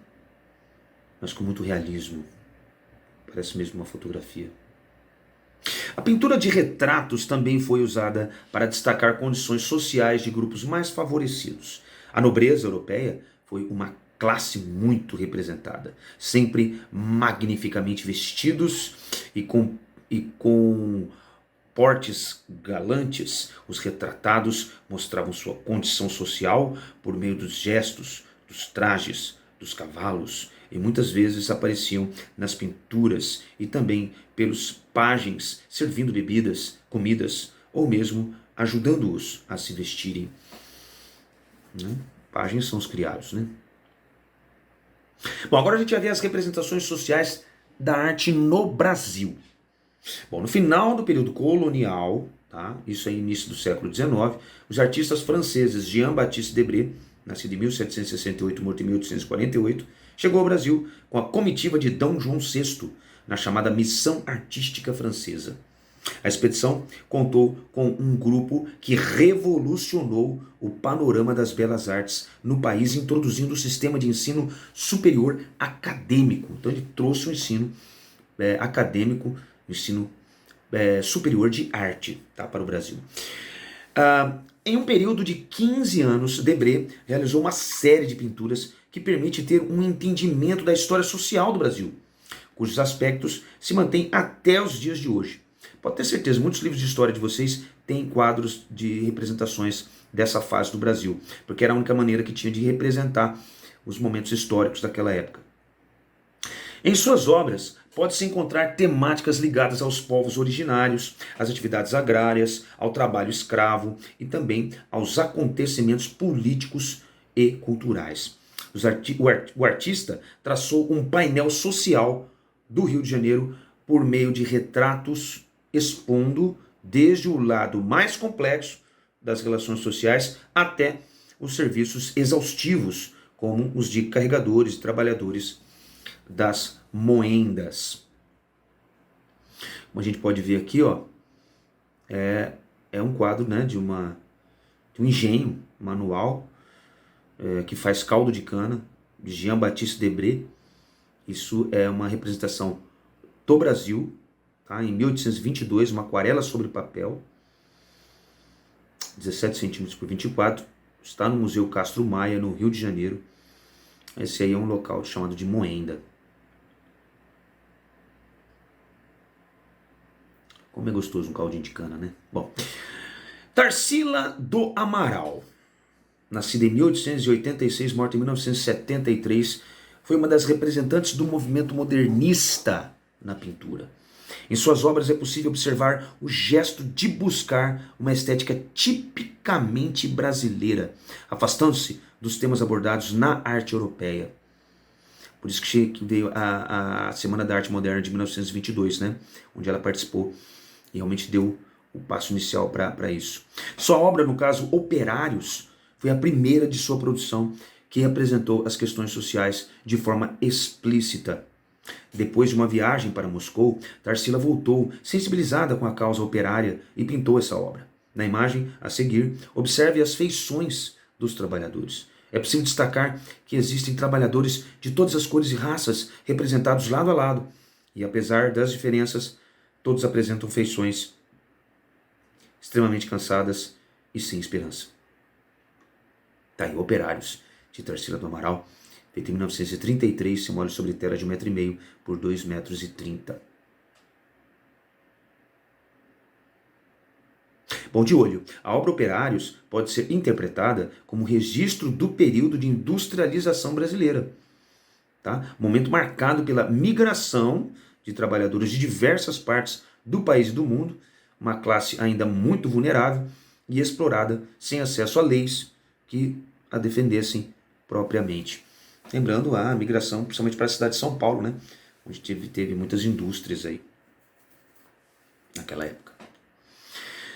Mas com muito realismo. Parece mesmo uma fotografia. A pintura de retratos também foi usada para destacar condições sociais de grupos mais favorecidos. A nobreza europeia foi uma classe muito representada, sempre magnificamente vestidos e com portes galantes. Os retratados mostravam sua condição social por meio dos gestos, dos trajes, dos cavalos, e muitas vezes apareciam nas pinturas e também pelos pajens servindo bebidas, comidas ou mesmo ajudando-os a se vestirem, né? Pajens são os criados, né? Bom, agora a gente vai ver as representações sociais da arte no Brasil. Bom, no final do período colonial, tá? Isso é início do século XIX, os artistas franceses Jean-Baptiste Debré, nascido em 1768, morto em 1848, chegou ao Brasil com a comitiva de D. João VI, na chamada Missão Artística Francesa. A expedição contou com um grupo que revolucionou o panorama das belas artes no país, introduzindo o sistema de ensino superior acadêmico. Então ele trouxe o ensino acadêmico, o ensino superior de arte, tá, para o Brasil. Em um período de 15 anos, Debré realizou uma série de pinturas que permite ter um entendimento da história social do Brasil, cujos aspectos se mantêm até os dias de hoje. Pode ter certeza, muitos livros de história de vocês têm quadros de representações dessa fase do Brasil, porque era a única maneira que tinha de representar os momentos históricos daquela época. Em suas obras, pode-se encontrar temáticas ligadas aos povos originários, às atividades agrárias, ao trabalho escravo e também aos acontecimentos políticos e culturais. O artista traçou um painel social do Rio de Janeiro por meio de retratos expondo desde o lado mais complexo das relações sociais até os serviços exaustivos, como os de carregadores e trabalhadores das moendas. Como a gente pode ver aqui, ó, é um quadro, né, de um engenho manual que faz caldo de cana, de Jean-Baptiste Debré. Isso é uma representação do Brasil, tá? Em 1822, uma aquarela sobre papel, 17 centímetros por 24, está no Museu Castro Maia, no Rio de Janeiro. Esse aí é um local chamado de Moenda. Como é gostoso um caldinho de cana, né? Bom, Tarsila do Amaral, nascida em 1886, morta em 1973, foi uma das representantes do movimento modernista na pintura. Em suas obras é possível observar o gesto de buscar uma estética tipicamente brasileira, afastando-se dos temas abordados na arte europeia. Por isso que veio a Semana da Arte Moderna de 1922, né? Onde ela participou e realmente deu o passo inicial para isso. Sua obra, no caso, Operários, foi a primeira de sua produção que apresentou as questões sociais de forma explícita. Depois de uma viagem para Moscou, Tarsila voltou, sensibilizada com a causa operária, e pintou essa obra. Na imagem a seguir, observe as feições dos trabalhadores. É possível destacar que existem trabalhadores de todas as cores e raças representados lado a lado, e apesar das diferenças, todos apresentam feições extremamente cansadas e sem esperança. Tá aí, Operários, de Tarsila do Amaral, feito em 1933, se mole sobre tela de 1,5 m por 2,30 m. Bom, de olho, a obra Operários pode ser interpretada como registro do período de industrialização brasileira. Tá? Momento marcado pela migração de trabalhadores de diversas partes do país e do mundo, uma classe ainda muito vulnerável e explorada, sem acesso a leis que a defendessem propriamente. Lembrando a migração, principalmente para a cidade de São Paulo, né? Onde teve muitas indústrias aí naquela época.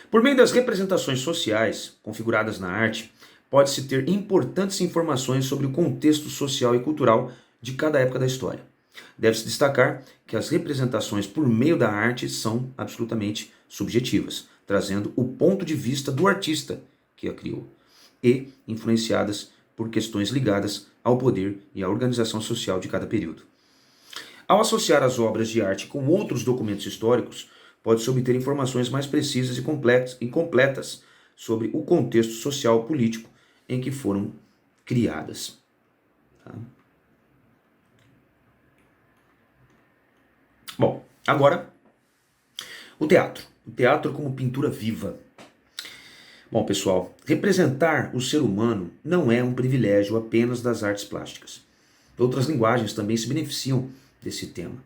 Por meio das representações sociais configuradas na arte, pode-se ter importantes informações sobre o contexto social e cultural de cada época da história. Deve-se destacar que as representações por meio da arte são absolutamente subjetivas, trazendo o ponto de vista do artista que a criou, e influenciadas por questões ligadas ao poder e à organização social de cada período. Ao associar as obras de arte com outros documentos históricos, pode-se obter informações mais precisas e completas sobre o contexto social político em que foram criadas. Tá? Bom, agora o teatro. O teatro como pintura viva. Bom, pessoal, representar o ser humano não é um privilégio apenas das artes plásticas. Outras linguagens também se beneficiam desse tema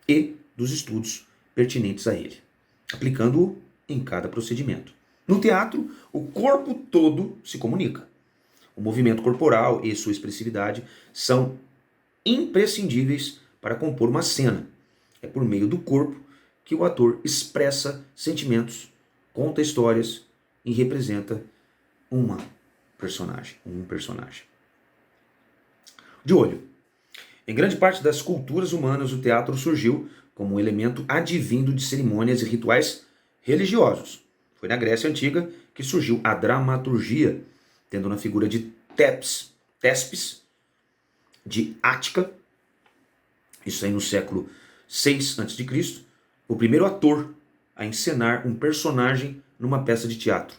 e dos estudos pertinentes a ele, aplicando-o em cada procedimento. No teatro, o corpo todo se comunica. O movimento corporal e sua expressividade são imprescindíveis para compor uma cena. É por meio do corpo que o ator expressa sentimentos, conta histórias e representa um personagem. De olho. Em grande parte das culturas humanas, o teatro surgiu como um elemento advindo de cerimônias e rituais religiosos. Foi na Grécia Antiga que surgiu a dramaturgia, tendo na figura de Tespes, de Ática, isso aí no século VI a.C., o primeiro ator a encenar um personagem numa peça de teatro,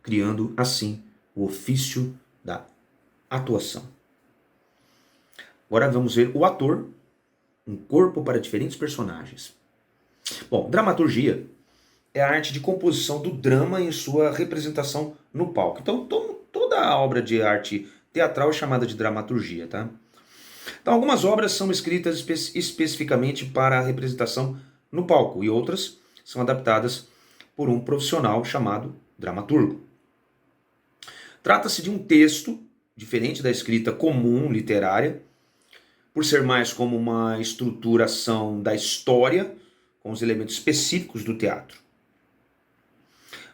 criando assim o ofício da atuação. Agora vamos ver o ator, um corpo para diferentes personagens. Bom, dramaturgia é a arte de composição do drama em sua representação no palco. Então, toda a obra de arte teatral é chamada de dramaturgia, tá? Então, algumas obras são escritas especificamente para a representação no palco e outras são adaptadas por um profissional chamado dramaturgo. Trata-se de um texto diferente da escrita comum literária, por ser mais como uma estruturação da história com os elementos específicos do teatro.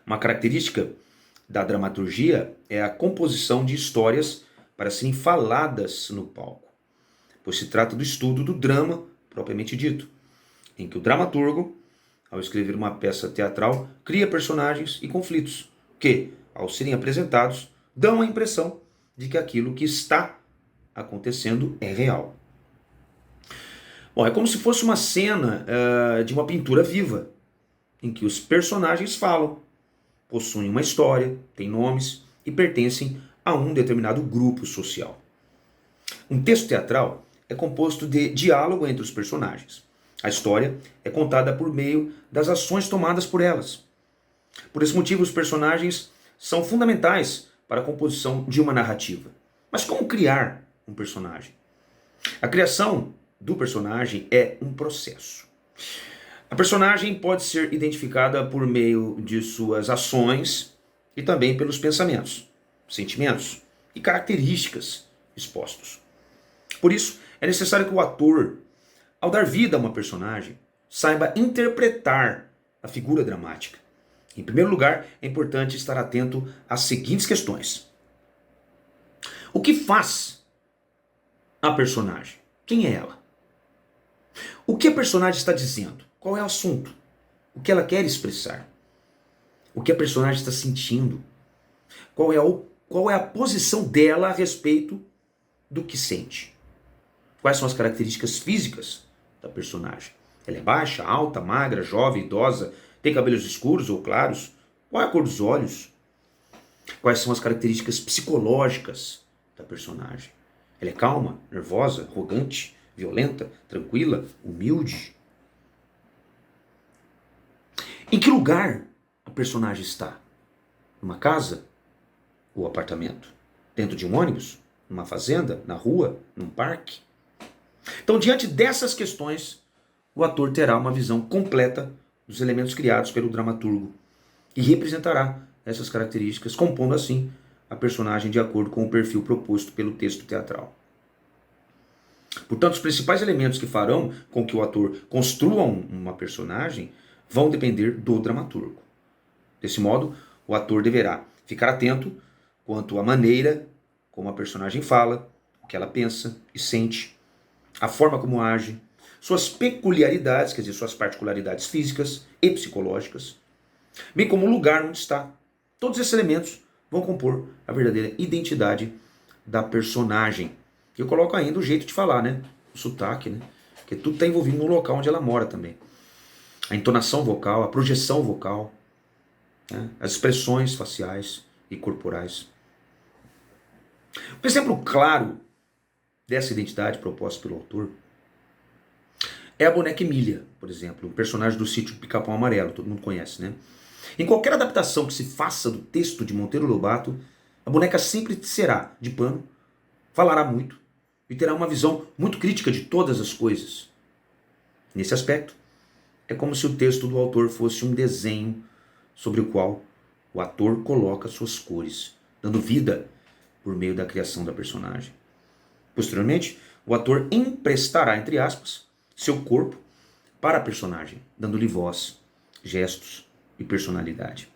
Uma característica da dramaturgia é a composição de histórias para serem faladas no palco, pois se trata do estudo do drama propriamente dito, em que o dramaturgo, ao escrever uma peça teatral, cria personagens e conflitos que, ao serem apresentados, dão a impressão de que aquilo que está acontecendo é real. Bom, é como se fosse uma cena de uma pintura viva, em que os personagens falam, possuem uma história, têm nomes e pertencem a um determinado grupo social. Um texto teatral é composto de diálogo entre os personagens. A história é contada por meio das ações tomadas por elas. Por esse motivo, os personagens são fundamentais para a composição de uma narrativa. Mas como criar um personagem? A criação do personagem é um processo. A personagem pode ser identificada por meio de suas ações e também pelos pensamentos, sentimentos e características expostos. Por isso, é necessário que o ator, ao dar vida a uma personagem, saiba interpretar a figura dramática. Em primeiro lugar, é importante estar atento às seguintes questões. O que faz a personagem? Quem é ela? O que a personagem está dizendo? Qual é o assunto? O que ela quer expressar? O que a personagem está sentindo? Qual é a posição dela a respeito do que sente? Quais são as características físicas da personagem? Ela é baixa, alta, magra, jovem, idosa, tem cabelos escuros ou claros? Qual é a cor dos olhos? Quais são as características psicológicas da personagem? Ela é calma, nervosa, arrogante, violenta, tranquila, humilde? Em que lugar a personagem está? Numa casa ou apartamento? Dentro de um ônibus? Numa fazenda? Na rua? Num parque? Então, diante dessas questões, o ator terá uma visão completa dos elementos criados pelo dramaturgo e representará essas características, compondo assim a personagem de acordo com o perfil proposto pelo texto teatral. Portanto, os principais elementos que farão com que o ator construa uma personagem vão depender do dramaturgo. Desse modo, o ator deverá ficar atento quanto à maneira como a personagem fala, o que ela pensa e sente, a forma como age, suas peculiaridades, quer dizer, suas particularidades físicas e psicológicas, bem como o lugar onde está. Todos esses elementos vão compor a verdadeira identidade da personagem. Eu coloco ainda o jeito de falar, né? O sotaque, né? Porque tudo está envolvido no local onde ela mora também. A entonação vocal, a projeção vocal, né? As expressões faciais e corporais. Um exemplo claro dessa identidade proposta pelo autor é a boneca Emília, por exemplo, um personagem do Sítio do Pica-Pau Amarelo, todo mundo conhece, né? Em qualquer adaptação que se faça do texto de Monteiro Lobato, a boneca sempre será de pano, falará muito e terá uma visão muito crítica de todas as coisas. Nesse aspecto, é como se o texto do autor fosse um desenho sobre o qual o ator coloca suas cores, dando vida por meio da criação da personagem. Posteriormente, o ator emprestará, entre aspas, seu corpo para a personagem, dando-lhe voz, gestos e personalidade.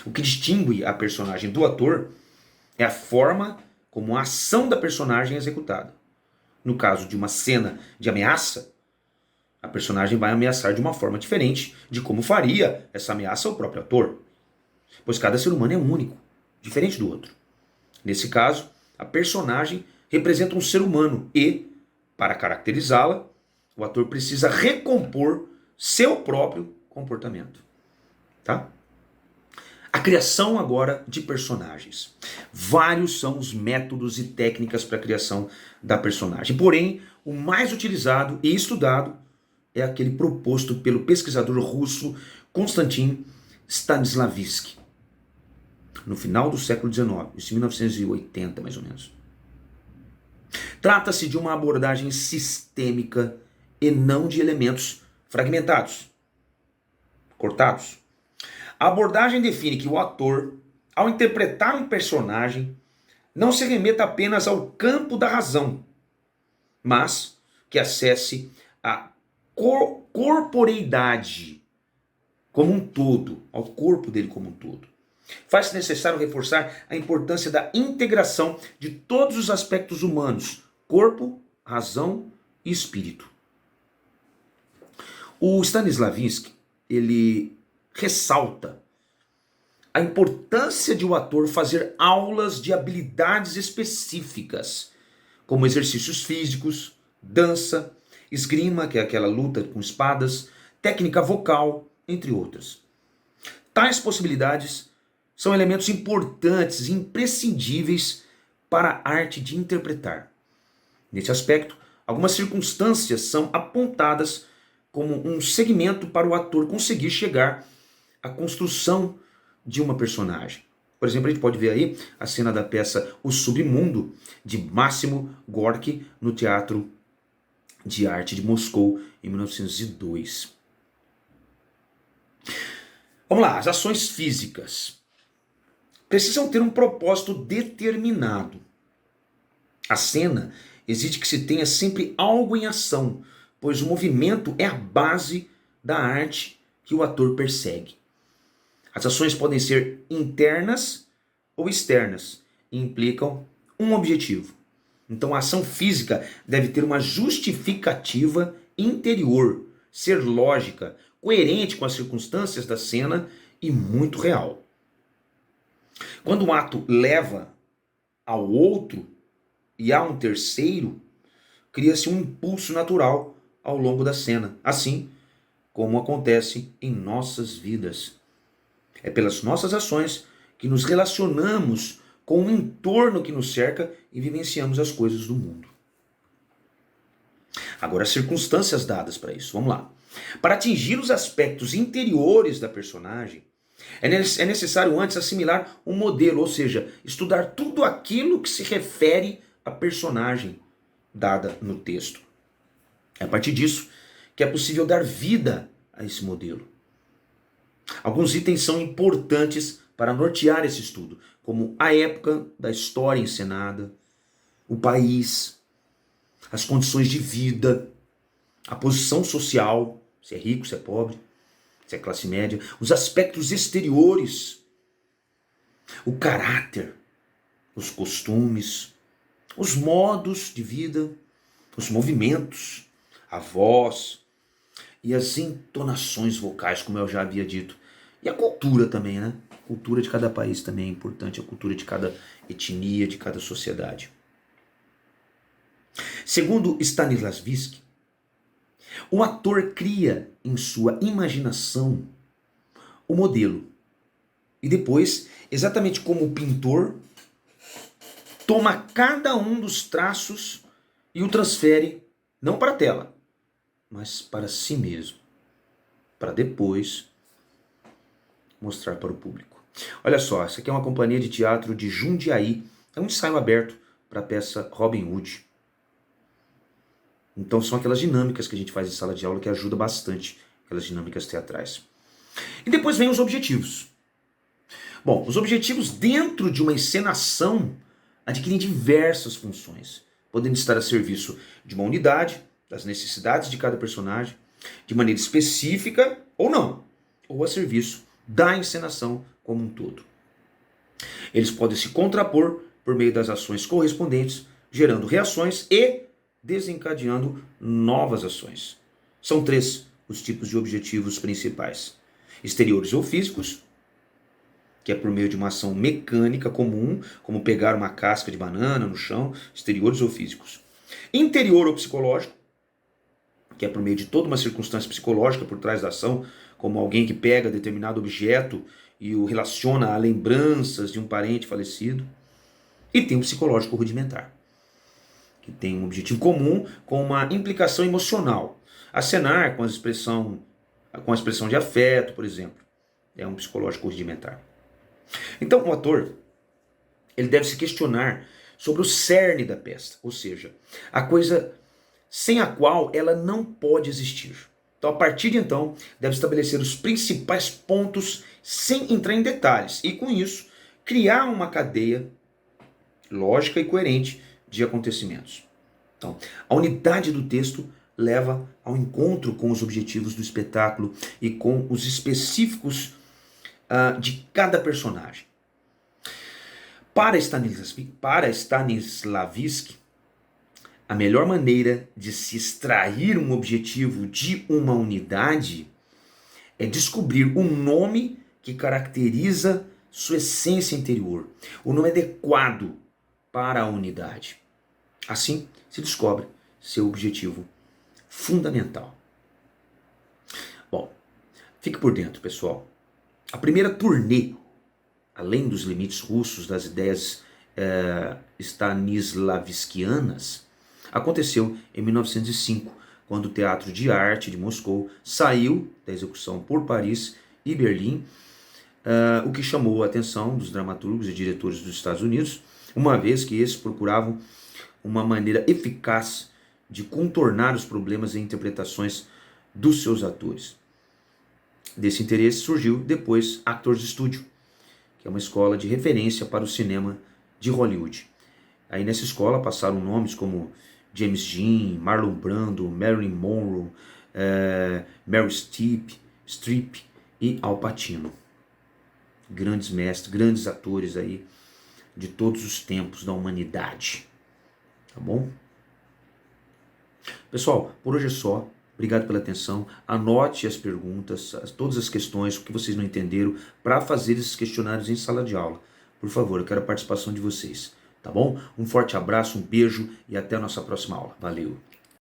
O que distingue a personagem do ator é a forma como a ação da personagem é executada. No caso de uma cena de ameaça, a personagem vai ameaçar de uma forma diferente de como faria essa ameaça o próprio ator, pois cada ser humano é único, diferente do outro. Nesse caso, a personagem representa um ser humano e, para caracterizá-la, o ator precisa recompor seu próprio comportamento. Tá? A criação agora de personagens. Vários são os métodos e técnicas para a criação da personagem. Porém, o mais utilizado e estudado é aquele proposto pelo pesquisador russo Konstantin Stanislavski, no final do século XIX, isso em 1980 mais ou menos. Trata-se de uma abordagem sistêmica e não de elementos fragmentados, cortados. A abordagem define que o ator, ao interpretar um personagem, não se remeta apenas ao campo da razão, mas que acesse a corporeidade como um todo, ao corpo dele como um todo. Faz-se necessário reforçar a importância da integração de todos os aspectos humanos, corpo, razão e espírito. O Stanislavski, ele ressalta a importância de o ator fazer aulas de habilidades específicas, como exercícios físicos, dança, esgrima, que é aquela luta com espadas, técnica vocal, entre outras. Tais possibilidades são elementos importantes e imprescindíveis para a arte de interpretar. Nesse aspecto, algumas circunstâncias são apontadas como um segmento para o ator conseguir chegar à construção de uma personagem. Por exemplo, a gente pode ver aí a cena da peça O Submundo, de Máximo Gorki, no Teatro de Arte de Moscou, em 1902. Vamos lá, as ações físicas precisam ter um propósito determinado. A cena exige que se tenha sempre algo em ação, pois o movimento é a base da arte que o ator persegue. As ações podem ser internas ou externas e implicam um objetivo. Então a ação física deve ter uma justificativa interior, ser lógica, coerente com as circunstâncias da cena e muito real. Quando um ato leva ao outro e há um terceiro, cria-se um impulso natural ao longo da cena, assim como acontece em nossas vidas. É pelas nossas ações que nos relacionamos com o entorno que nos cerca e vivenciamos as coisas do mundo. Agora, as circunstâncias dadas para isso. Vamos lá. Para atingir os aspectos interiores da personagem, é necessário antes assimilar um modelo, ou seja, estudar tudo aquilo que se refere à personagem dada no texto. É a partir disso que é possível dar vida a esse modelo. Alguns itens são importantes para nortear esse estudo, como a época da história encenada, o país, as condições de vida, a posição social, se é rico, se é pobre, se é classe média, os aspectos exteriores, o caráter, os costumes, os modos de vida, os movimentos, a voz e as entonações vocais, como eu já havia dito. E a cultura também, né? A cultura de cada país também é importante, a cultura de cada etnia, de cada sociedade. Segundo Stanislavski, o ator cria em sua imaginação o modelo. E depois, exatamente como o pintor, toma cada um dos traços e o transfere não para a tela, mas para si mesmo, para depois mostrar para o público. Olha só, essa aqui é uma companhia de teatro de Jundiaí, é um ensaio aberto para a peça Robin Hood. Então são aquelas dinâmicas que a gente faz em sala de aula que ajuda bastante, aquelas dinâmicas teatrais. E depois vem os objetivos. Bom, os objetivos dentro de uma encenação adquirem diversas funções, podendo estar a serviço de uma unidade, das necessidades de cada personagem, de maneira específica ou não, ou a serviço da encenação como um todo. Eles podem se contrapor por meio das ações correspondentes, gerando reações e desencadeando novas ações. São 3 os tipos de objetivos principais: exteriores ou físicos, que é por meio de uma ação mecânica comum, como pegar uma casca de banana no chão, exteriores ou físicos. Interior ou psicológico, que é por meio de toda uma circunstância psicológica por trás da ação, como alguém que pega determinado objeto e o relaciona a lembranças de um parente falecido. E tem o psicológico rudimentar, que tem um objetivo comum com uma implicação emocional. Acenar com a expressão de afeto, por exemplo. É um psicológico rudimentar. Então, o ator, ele deve se questionar sobre o cerne da peça, ou seja, a coisa sem a qual ela não pode existir. Então, a partir de então, deve estabelecer os principais pontos sem entrar em detalhes e, com isso, criar uma cadeia lógica e coerente de acontecimentos. Então, a unidade do texto leva ao encontro com os objetivos do espetáculo e com os específicos de cada personagem. Para Stanislavski, a melhor maneira de se extrair um objetivo de uma unidade é descobrir o nome que caracteriza sua essência interior, o nome adequado para a unidade. Assim se descobre seu objetivo fundamental. Bom, fique por dentro, pessoal. A primeira turnê, além dos limites russos das ideias stanislavskianas, aconteceu em 1905, quando o Teatro de Arte de Moscou saiu da execução por Paris e Berlim, o que chamou a atenção dos dramaturgos e diretores dos Estados Unidos, uma vez que esses procuravam uma maneira eficaz de contornar os problemas e interpretações dos seus atores. Desse interesse surgiu depois Actors Studio, que é uma escola de referência para o cinema de Hollywood. Aí nessa escola passaram nomes como James Dean, Marlon Brando, Marilyn Monroe, Meryl Streep e Al Pacino. Grandes mestres, grandes atores aí de todos os tempos da humanidade. Tá bom? Pessoal, por hoje é só. Obrigado pela atenção. Anote as perguntas, todas as questões, o que vocês não entenderam, para fazer esses questionários em sala de aula. Por favor, eu quero a participação de vocês. Tá bom? Um forte abraço, um beijo e até a nossa próxima aula. Valeu!